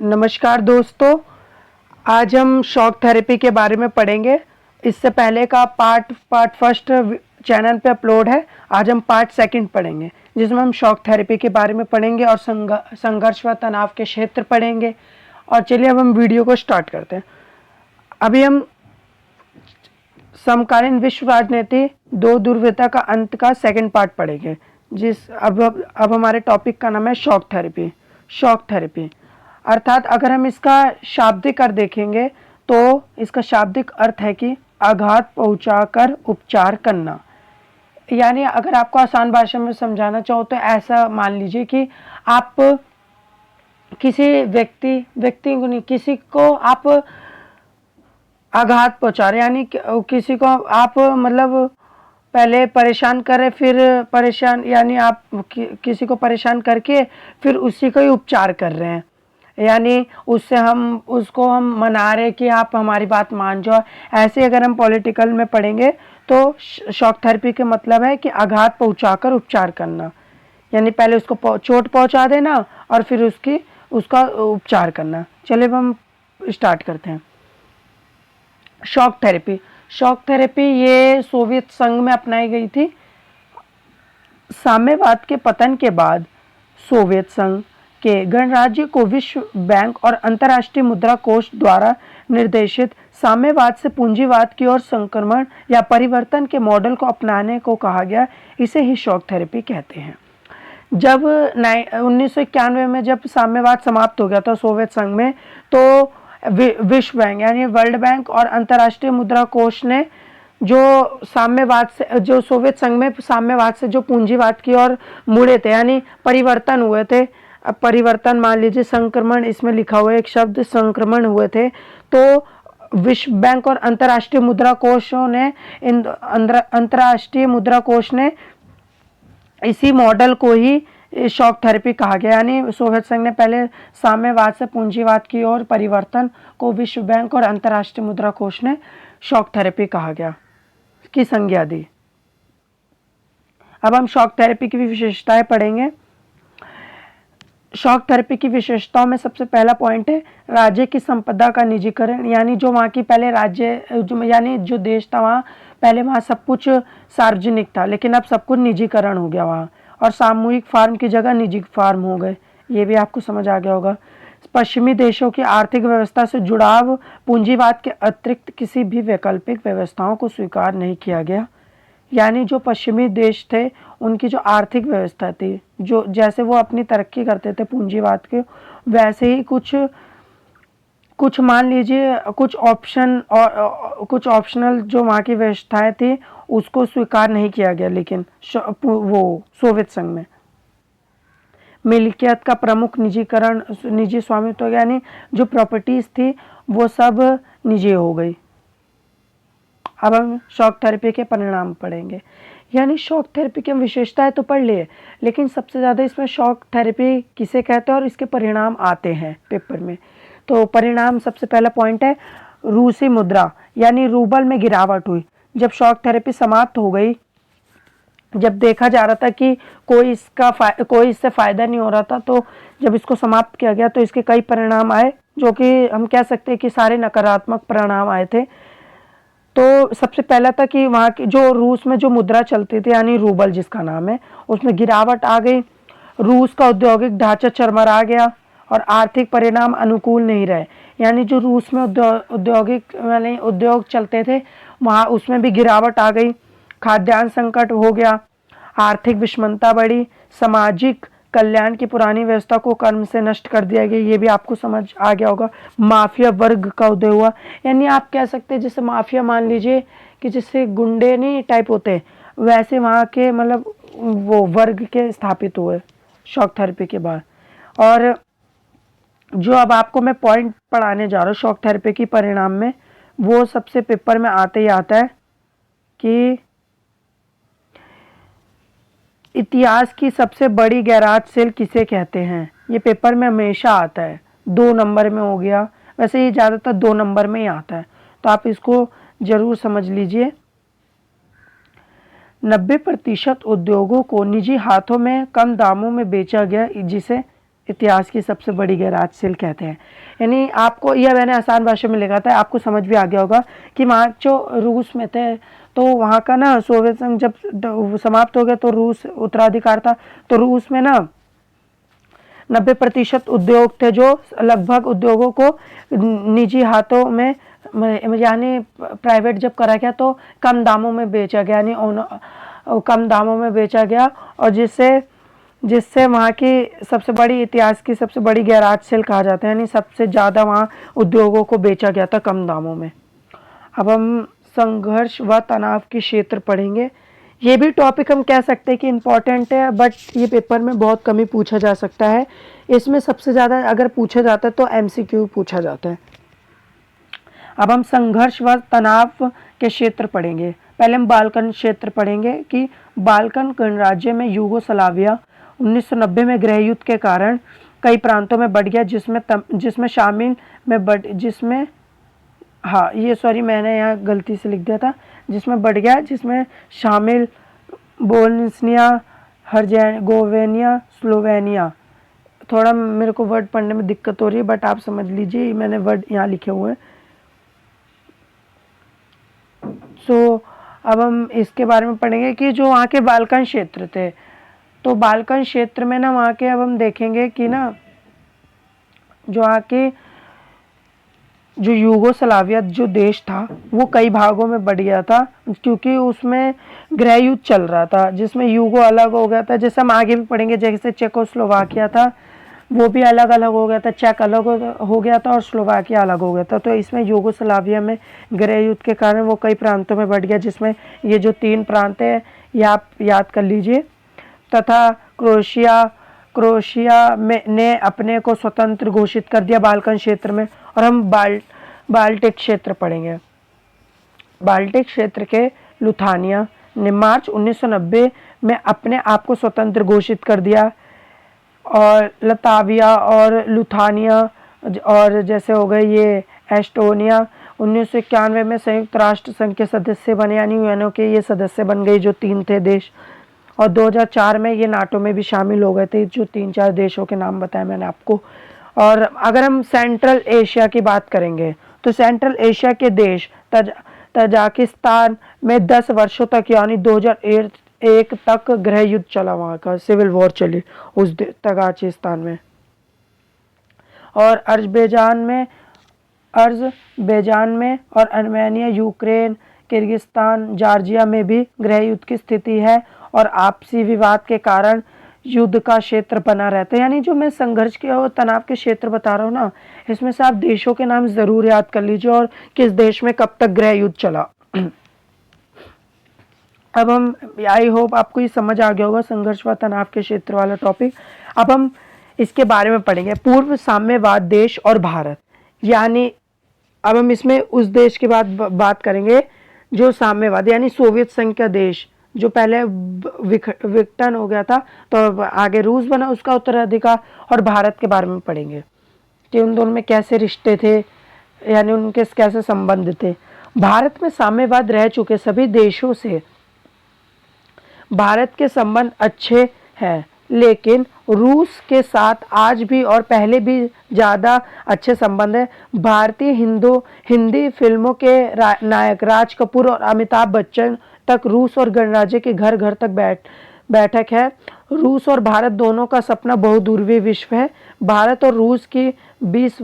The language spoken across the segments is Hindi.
नमस्कार दोस्तों, आज हम शॉक थेरेपी के बारे में पढ़ेंगे। इससे पहले का पार्ट फर्स्ट चैनल पे अपलोड है। आज हम पार्ट सेकंड पढ़ेंगे, जिसमें हम शॉक थेरेपी के बारे में पढ़ेंगे और संघर्ष व तनाव के क्षेत्र पढ़ेंगे। और चलिए अब हम वीडियो को स्टार्ट करते हैं। अभी हम समकालीन विश्व राजनीति दो दुर्वृत्ता का अंत का सेकंड पार्ट पढ़ेंगे। अब हमारे टॉपिक का नाम है शॉक थेरेपी। शॉक थेरेपी अर्थात अगर हम इसका शाब्दिक अर्थ देखेंगे तो इसका शाब्दिक अर्थ है कि आघात पहुंचाकर उपचार करना। यानी अगर आपको आसान भाषा में समझाना चाहो तो ऐसा मान लीजिए कि आप किसी व्यक्ति को नहीं, किसी को आप आघात पहुंचा रहे, यानी किसी को आप मतलब पहले परेशान कर रहे, फिर परेशान यानी आप किसी को परेशान करके फिर उसी को ही उपचार कर रहे हैं। यानी उसको हम मना रहे कि आप हमारी बात मान जाओ। ऐसे अगर हम पॉलिटिकल में पढ़ेंगे तो शॉक थेरेपी के मतलब है कि आघात पहुंचाकर उपचार करना, यानी पहले उसको चोट पहुंचा देना और फिर उसका उपचार करना। चलिए अब हम स्टार्ट करते हैं। शॉक थेरेपी ये सोवियत संघ में अपनाई गई थी। साम्यवाद के पतन के बाद सोवियत संघ के गणराज्य को विश्व बैंक और अंतर्राष्ट्रीय मुद्रा कोष द्वारा निर्देशित साम्यवाद से पूंजीवाद की ओर संक्रमण या परिवर्तन के मॉडल को अपनाने को कहा गया। इसे ही शॉक थेरेपी कहते हैं। जब 1991 में जब साम्यवाद समाप्त हो गया था सोवियत संघ में, तो विश्व बैंक यानी वर्ल्ड बैंक और अंतर्राष्ट्रीय मुद्रा कोष ने जो सोवियत संघ में साम्यवाद से जो पूंजीवाद की ओर मुड़े थे, यानी परिवर्तन हुए थे। अब परिवर्तन मान लीजिए संक्रमण, इसमें लिखा हुआ है एक शब्द संक्रमण हुए थे, तो विश्व बैंक और अंतर्राष्ट्रीय मुद्रा कोषों ने अंतर्राष्ट्रीय मुद्रा कोष ने इसी मॉडल को ही शॉक थेरेपी कहा गया। यानी सोवियत संघ ने पहले साम्यवाद से पूंजीवाद की ओर परिवर्तन को विश्व बैंक और अंतर्राष्ट्रीय मुद्रा कोष ने शॉक थेरेपी कहा गया की संज्ञा दी। अब हम शॉक थेरेपी की विशेषताएं पढ़ेंगे। शॉक थेरेपी की विशेषताओं में सबसे पहला पॉइंट है राज्य की संपदा का निजीकरण। यानी जो वहाँ की पहले यानी जो देश था वहाँ पहले वहाँ सब कुछ सार्वजनिक था, लेकिन अब सब कुछ निजीकरण हो गया वहाँ, और सामूहिक फार्म की जगह निजी फार्म हो गए। ये भी आपको समझ आ गया होगा। पश्चिमी देशों की आर्थिक व्यवस्था से जुड़ाव पूंजीवाद के अतिरिक्त किसी भी वैकल्पिक व्यवस्थाओं को स्वीकार नहीं किया गया। यानी जो पश्चिमी देश थे उनकी जो आर्थिक व्यवस्था थी, जो जैसे वो अपनी तरक्की करते थे पूंजीवाद के, वैसे ही कुछ मान लीजिए कुछ ऑप्शनल जो वहाँ की व्यवस्थाएं थी उसको स्वीकार नहीं किया गया। लेकिन वो सोवियत संघ में मिल्कियत का प्रमुख निजीकरण, निजी स्वामित्व, यानी जो प्रॉपर्टीज थी वो सब निजी हो गई। अब हम शॉक थेरेपी के परिणाम पढ़ेंगे। यानी शॉक थेरेपी की हम विशेषताएं तो पढ़ लिए, लेकिन सबसे ज़्यादा इसमें शॉक थेरेपी किसे कहते हैं और इसके परिणाम आते हैं पेपर में। तो परिणाम सबसे पहला पॉइंट है रूसी मुद्रा, यानी रूबल में गिरावट हुई। जब शॉक थेरेपी समाप्त हो गई, जब देखा जा रहा था कि कोई इससे फ़ायदा नहीं हो रहा था, तो जब इसको समाप्त किया गया तो इसके कई परिणाम आए, जो कि हम कह सकते हैं कि सारे नकारात्मक परिणाम आए थे। तो सबसे पहला था कि वहाँ की जो रूस में जो मुद्रा चलती थी, यानी रूबल जिसका नाम है, उसमें गिरावट आ गई। रूस का औद्योगिक ढांचा चरमरा गया और आर्थिक परिणाम अनुकूल नहीं रहे। यानी जो रूस में उद्योग चलते थे वहाँ उसमें भी गिरावट आ गई। खाद्यान्न संकट हो गया, आर्थिक विषमता बढ़ी, सामाजिक कल्याण की पुरानी व्यवस्था को कर्म से नष्ट कर दिया गया। ये भी आपको समझ आ गया होगा। माफिया वर्ग का उदय हुआ, यानी आप कह सकते हैं जैसे माफिया मान लीजिए कि जैसे गुंडे नहीं टाइप होते हैं, वैसे वहाँ के मतलब वो वर्ग के स्थापित हुए शॉक थेरेपी के बाद। और जो अब आपको मैं पॉइंट पढ़ाने जा रहा हूँ शॉक थेरेपी की परिणाम में, वो सबसे पेपर में आते ही आता है कि इतिहास की सबसे बड़ी गैराज सेल किसे कहते हैं। ये पेपर में हमेशा आता है, 2 नंबर में हो गया, वैसे ये ज़्यादातर 2 नंबर में ही आता है, तो आप इसको ज़रूर समझ लीजिए। 90% उद्योगों को निजी हाथों में कम दामों में बेचा गया, जिसे इतिहास की सबसे बड़ी गैरहाजिल कहते हैं। यानी आपको यह मैंने आसान भाषा में लिखा था, आपको समझ भी आ गया होगा कि वहाँ जो रूस में थे तो वहाँ का ना सोवियत संघ जब समाप्त हो गया तो रूस उत्तराधिकार था, तो रूस में ना 90% उद्योग थे जो लगभग उद्योगों को निजी हाथों में यानी प्राइवेट जब करा गया तो कम दामों में बेचा गया, यानी कम दामों में बेचा गया, और जिससे वहाँ की सबसे बड़ी इतिहास की सबसे बड़ी गैरहाजिल कहा जाता है, यानी सबसे ज़्यादा वहाँ उद्योगों को बेचा गया था कम दामों में। अब हम संघर्ष व तनाव के क्षेत्र पढ़ेंगे। ये भी टॉपिक हम कह सकते हैं कि इम्पॉर्टेंट है, बट ये पेपर में बहुत कम ही पूछा जा सकता है। इसमें सबसे ज़्यादा अगर पूछा जाता है तो MCQ पूछा जाता है। अब हम संघर्ष व तनाव के क्षेत्र पढ़ेंगे। पहले हम बाल्कन क्षेत्र पढ़ेंगे कि बाल्कन गणराज्य में यूगोस्लाविया 1990 में गृह युद्ध के कारण कई प्रांतों में बढ़ गया, जिसमें शामिल में जिसमें हाँ ये सॉरी मैंने यहाँ गलती से लिख दिया था, जिसमें बढ़ गया, जिसमें शामिल बोस्निया हर्जेगोविना स्लोवेनिया। थोड़ा मेरे को वर्ड पढ़ने में दिक्कत हो रही है, बट आप समझ लीजिए मैंने वर्ड यहाँ लिखे हुए हैं। अब हम इसके बारे में पढ़ेंगे कि जो वहाँ के बाल्कन क्षेत्र थे, तो बाल्कन क्षेत्र में ना वहाँ के अब हम देखेंगे कि ना जो वहाँ के जो यूगोस्लाविया जो देश था वो कई भागों में बढ़ गया था, क्योंकि उसमें गृह युद्ध चल रहा था, जिसमें यूगो अलग हो गया था। जैसे हम आगे भी पढ़ेंगे, जैसे चेकोस्लोवाकिया था वो भी अलग अलग हो गया था, चेक अलग हो गया था और स्लोवाकिया अलग हो गया था। तो इसमें यूगोस्लाविया में गृह युद्ध के कारण वो कई प्रांतों में बढ़ गया, जिसमें ये जो 3 प्रांत है ये आप याद कर लीजिए। तथा क्रोएशिया ने अपने को स्वतंत्र घोषित कर दिया बाल्कन क्षेत्र में। और हम बाल्टिक क्षेत्र पढ़ेंगे। बाल्टिक क्षेत्र के लुथानिया ने मार्च 1990 में अपने आप को स्वतंत्र घोषित कर दिया, और लताविया और लुथानिया और जैसे हो गए ये एस्टोनिया 1991 में संयुक्त राष्ट्र संघ के सदस्य बने, यानी यूएनओ के ये सदस्य बन गए जो 3 थे देश। और 2004 में ये नाटो में भी शामिल हो गए थे, जो 3-4 देशों के नाम बताए मैंने आपको। और अगर हम सेंट्रल एशिया की बात करेंगे तो सेंट्रल एशिया के देश तजाकिस्तान में 10 वर्षों तक यानी 2001 तक गृह युद्ध चला, वहाँ का सिविल वॉर चली उस तजाकिस्तान में। और अजरबैजान में और आर्मेनिया, यूक्रेन, किर्गिस्तान, जॉर्जिया में भी गृह युद्ध की स्थिति है, और आपसी विवाद के कारण युद्ध का क्षेत्र बना रहता है। यानी जो मैं संघर्ष के और तनाव के क्षेत्र बता रहा हूँ ना, इसमें से आप देशों के नाम जरूर याद कर लीजिए और किस देश में कब तक गृह युद्ध चला। अब हम आई होप आपको ये समझ आ गया होगा संघर्ष व तनाव के क्षेत्र वाला टॉपिक। अब हम इसके बारे में पढ़ेंगे पूर्व साम्यवाद देश और भारत। यानी अब हम इसमें उस देश के बाद बात करेंगे जो साम्यवाद यानी सोवियत संघ का देश, जो पहले विघटन हो गया था तो आगे रूस बना उसका उत्तराधिकार। और भारत के बारे में पढ़ेंगे कि उन दोनों में कैसे रिश्ते थे, यानी उनके कैसे संबंध थे। भारत में साम्यवाद रह चुके सभी देशों से भारत के संबंध अच्छे हैं, लेकिन रूस के साथ आज भी और पहले भी ज़्यादा अच्छे संबंध है। भारतीय हिंदी फिल्मों के नायक राज कपूर और अमिताभ बच्चन तक रूस और गणराज्य के घर घर तक बैठक है। रूस और भारत दोनों का सपना बहुदूरवीय विश्व है। भारत और रूस की 20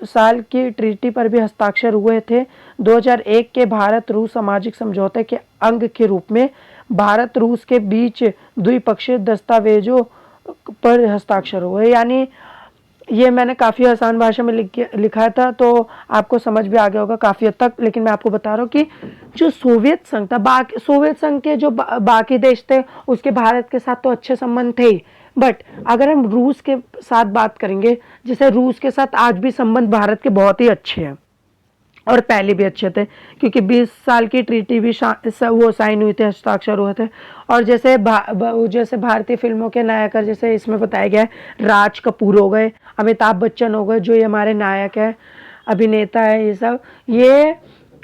साल की ट्रीटी पर भी हस्ताक्षर हुए थे। 2001 के भारत रूस सामाजिक समझौते के अंग के रूप में भारत रूस के बीच द्विपक्षीय दस्तावेजों पर हस्ताक्षर हुए। यानी ये मैंने काफ़ी आसान भाषा में लिखा था तो आपको समझ भी आ गया होगा काफ़ी हद तक। लेकिन मैं आपको बता रहा हूँ कि जो सोवियत संघ था, सोवियत संघ के जो बाकी देश थे उसके भारत के साथ तो अच्छे संबंध थे ही, बट अगर हम रूस के साथ बात करेंगे, जैसे रूस के साथ आज भी संबंध भारत के बहुत ही अच्छे हैं और पहले भी अच्छे थे, क्योंकि 20 साल की ट्रीटी भी वो साइन हुई थे, हस्ताक्षर हुए थे। और जैसे जैसे भारतीय फिल्मों के नायक जैसे इसमें बताया गया है राज कपूर हो गए, अमिताभ बच्चन हो गए जो ये हमारे नायक है, अभिनेता है, ये सब ये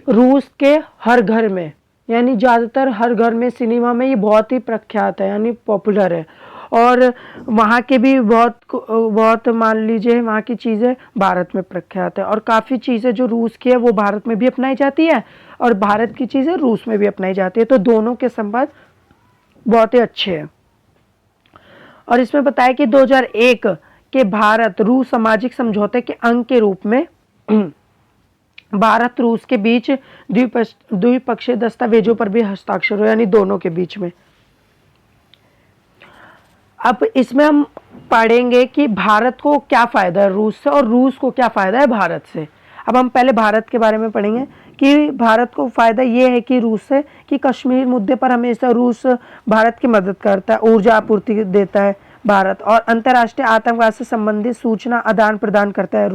रूस के हर घर में यानी ज़्यादातर हर घर में सिनेमा में ये बहुत ही प्रख्यात है, यानी पॉपुलर है। और वहाँ के भी बहुत मान लीजिए वहाँ की चीज़ें भारत में प्रख्यात है, और काफ़ी चीज़ें जो रूस की है वो भारत में भी अपनाई जाती है और भारत की चीज़ें रूस में भी अपनाई जाती है, तो दोनों के संबंध बहुत ही अच्छे हैं। और इसमें बताया कि 2001 के भारत रूस सामाजिक समझौते के अंग के रूप में भारत रूस के बीच द्विपक्षीय दस्तावेजों पर भी हस्ताक्षर हुए, यानी दोनों के बीच में। अब इसमें हम पढ़ेंगे कि भारत को क्या फ़ायदा है रूस से और रूस को क्या फ़ायदा है भारत से। अब हम पहले भारत के बारे में पढ़ेंगे कि भारत को फ़ायदा ये है कि रूस से, कि कश्मीर मुद्दे पर हमेशा रूस भारत की मदद करता है, ऊर्जा आपूर्ति देता है भारत, और अंतर्राष्ट्रीय आतंकवाद से संबंधित सूचना आदान प्रदान करता है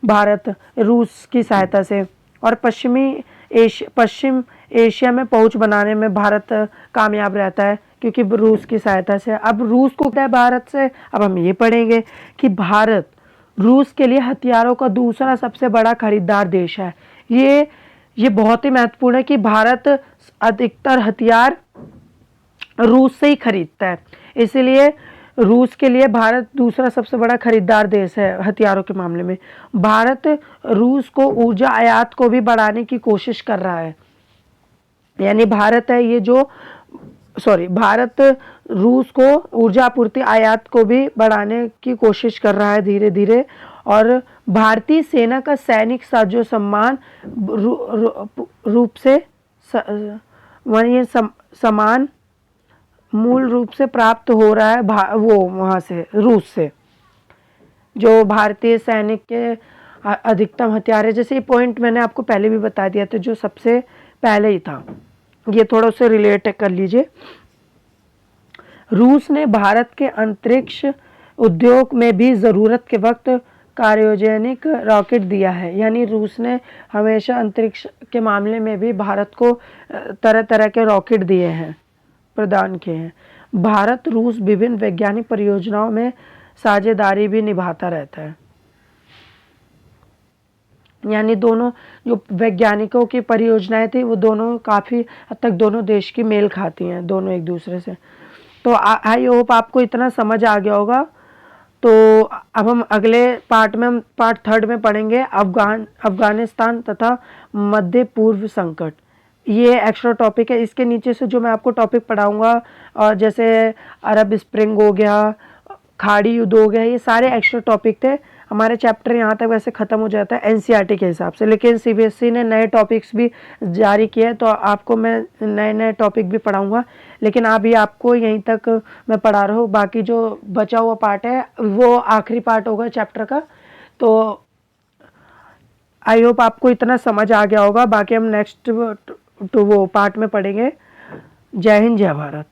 भारत रूस की सहायता से, और पश्चिम एशिया में पहुंच बनाने में भारत कामयाब रहता है क्योंकि रूस की सहायता से। अब रूस को क्या है भारत से, अब हम ये पढ़ेंगे कि भारत रूस के लिए हथियारों का दूसरा सबसे बड़ा खरीदार देश है। ये बहुत ही महत्वपूर्ण है कि भारत अधिकतर हथियार रूस से ही खरीदता है, इसलिए रूस के लिए भारत दूसरा सबसे बड़ा खरीदार देश है हथियारों के मामले में। भारत रूस को ऊर्जा आयात को भी बढ़ाने की कोशिश कर रहा है, यानी भारत रूस को ऊर्जा आपूर्ति आयात को भी बढ़ाने की कोशिश कर रहा है धीरे धीरे, और भारतीय सेना का सैनिक साजो सम्मान रूप से समान मूल रूप से प्राप्त हो रहा है वहाँ से रूस से, जो भारतीय सैनिक के अधिकतम हथियार है। जैसे ये पॉइंट मैंने आपको पहले भी बता दिया था, जो सबसे पहले ही था, ये थोड़ा उससे रिलेट कर लीजिए। रूस ने भारत के अंतरिक्ष उद्योग में भी ज़रूरत के वक्त क्रायोजेनिक रॉकेट दिया है, यानी रूस ने हमेशा अंतरिक्ष के मामले में भी भारत को तरह तरह के रॉकेट दिए हैं, प्रदान किए हैं। भारत रूस विभिन्न वैज्ञानिक परियोजनाओं में साझेदारी भी निभाता रहता है, यानी दोनों जो वैज्ञानिकों की परियोजनाएं थी वो दोनों काफ़ी हद तक दोनों देश की मेल खाती हैं, दोनों एक दूसरे से। तो आई होप आपको इतना समझ आ गया होगा। तो अब हम अगले पार्ट में, हम पार्ट 3 में पढ़ेंगे अफगानिस्तान तथा मध्य पूर्व संकट। ये एक्स्ट्रा टॉपिक है, इसके नीचे से जो मैं आपको टॉपिक पढ़ाऊंगा, और जैसे अरब स्प्रिंग हो गया, खाड़ी युद्ध हो गया, ये सारे एक्स्ट्रा टॉपिक थे। हमारे चैप्टर यहाँ तक वैसे ख़त्म हो जाता है एनसीईआरटी के हिसाब से, लेकिन सीबीएसई ने नए टॉपिक्स भी जारी किए, तो आपको मैं नए नए टॉपिक भी पढ़ाऊँगा, लेकिन अभी आपको यहीं तक मैं पढ़ा रहा हूँ। बाकी जो बचा हुआ पार्ट है वो आखिरी पार्ट होगा चैप्टर का। तो आई होप आपको इतना समझ आ गया होगा। बाकी हम नेक्स्ट वो पार्ट में पढ़ेंगे। जय हिंद, जय भारत।